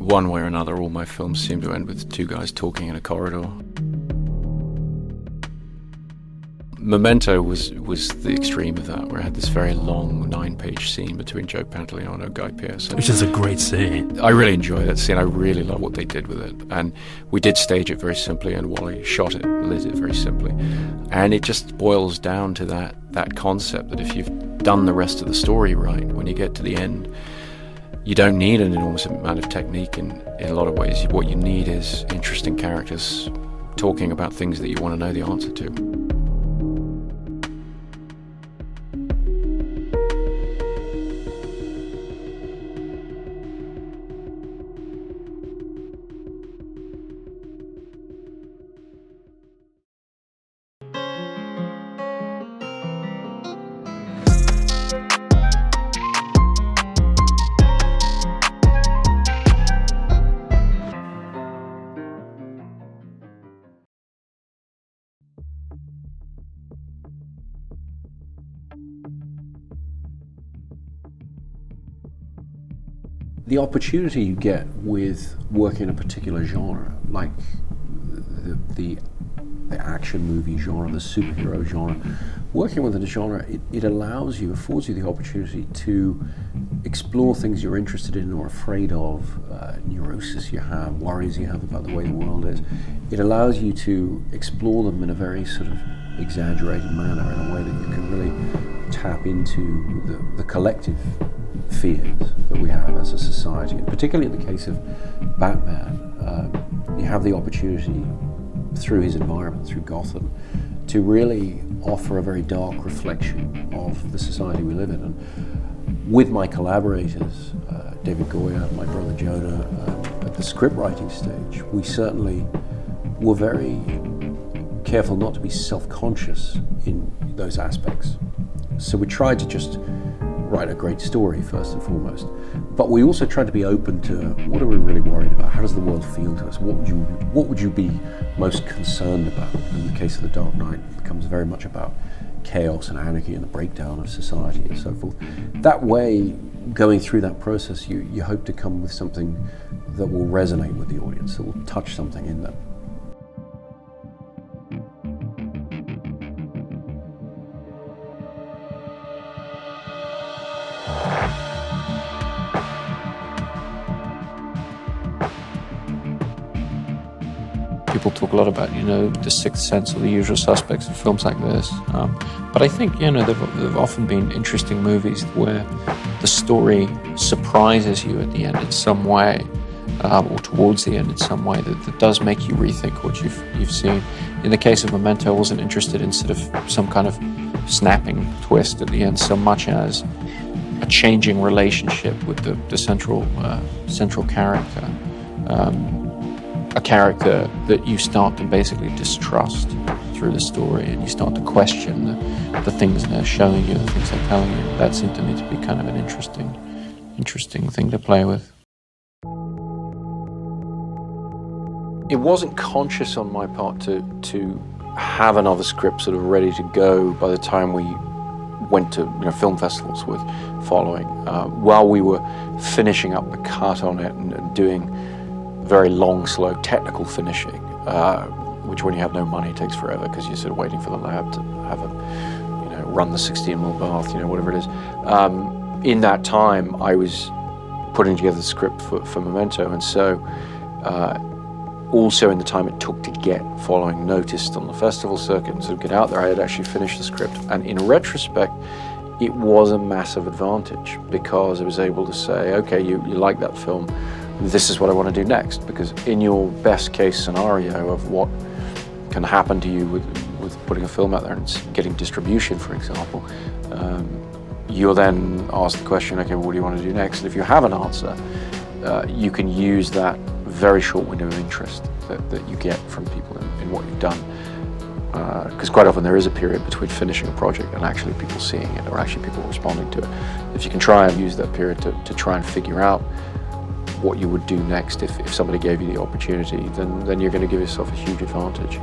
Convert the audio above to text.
One way or another, all my films seem to end with two guys talking in a corridor. Memento was the extreme of that, where I had this very long 9-page scene between Joe Pettit and Guy Pearce. Which is a great scene. I really enjoyed that scene. I really love what they did with it. And we did stage it very simply, and Wally shot it, lit it very simply. And it just boils down to that concept that if you've done the rest of the story right, when you get to the end, you don't need an enormous amount of technique in a lot of ways. What you need is interesting characters talking about things that you want to know the answer to. The opportunity you get with working in a particular genre, like the action movie genre, the superhero genre, working within a genre, it allows you, affords you the opportunity to explore things you're interested in or afraid of, neurosis you have, worries you have about the way the world is. It allows you to explore them in a very sort of exaggerated manner, in a way that you can really tap into the collective fears that we have as a society. And particularly in the case of Batman, you have the opportunity through his environment, through Gotham, to really offer a very dark reflection of the society we live in. And with my collaborators, David Goya, my brother Jonah, at the scriptwriting stage, we certainly were very careful not to be self-conscious in those aspects. So we tried to just write a great story first and foremost, but we also tried to be open to what are we really worried about? How does the world feel to us? What would you be most concerned about? In the case of The Dark Knight, it becomes very much about chaos and anarchy and the breakdown of society and so forth. That way, going through that process, you hope to come with something that will resonate with the audience, that will touch something in them. People talk a lot about, the sixth sense or the usual suspects of films like this. But I think, they've often been interesting movies where the story surprises you at the end in some way, or towards the end in some way that does make you rethink what you've seen. In the case of Memento, I wasn't interested in sort of some kind of snapping twist at the end so much as a changing relationship with the central character. A character that you start to basically distrust through the story, and you start to question the things they're showing you, the things they're telling you. That seemed to me to be kind of an interesting thing to play with. It wasn't conscious on my part to have another script sort of ready to go by the time we went to film festivals with Following. While we were finishing up the cut on it and doing very long, slow technical finishing, which when you have no money takes forever because you're sort of waiting for the lab to have run the 16mm bath, whatever it is. In that time, I was putting together the script for Memento, and so also in the time it took to get Following noticed on the festival circuit and sort of get out there, I had actually finished the script. And in retrospect, it was a massive advantage because I was able to say, okay, you like that film, this is what I want to do next. Because in your best case scenario of what can happen to you with putting a film out there and getting distribution, for example, you'll then ask the question, okay, well, what do you want to do next? And if you have an answer, you can use that very short window of interest that you get from people in what you've done. Because quite often there is a period between finishing a project and actually people seeing it or actually people responding to it. If you can try and use that period to try and figure out what you would do next if somebody gave you the opportunity, then you're going to give yourself a huge advantage.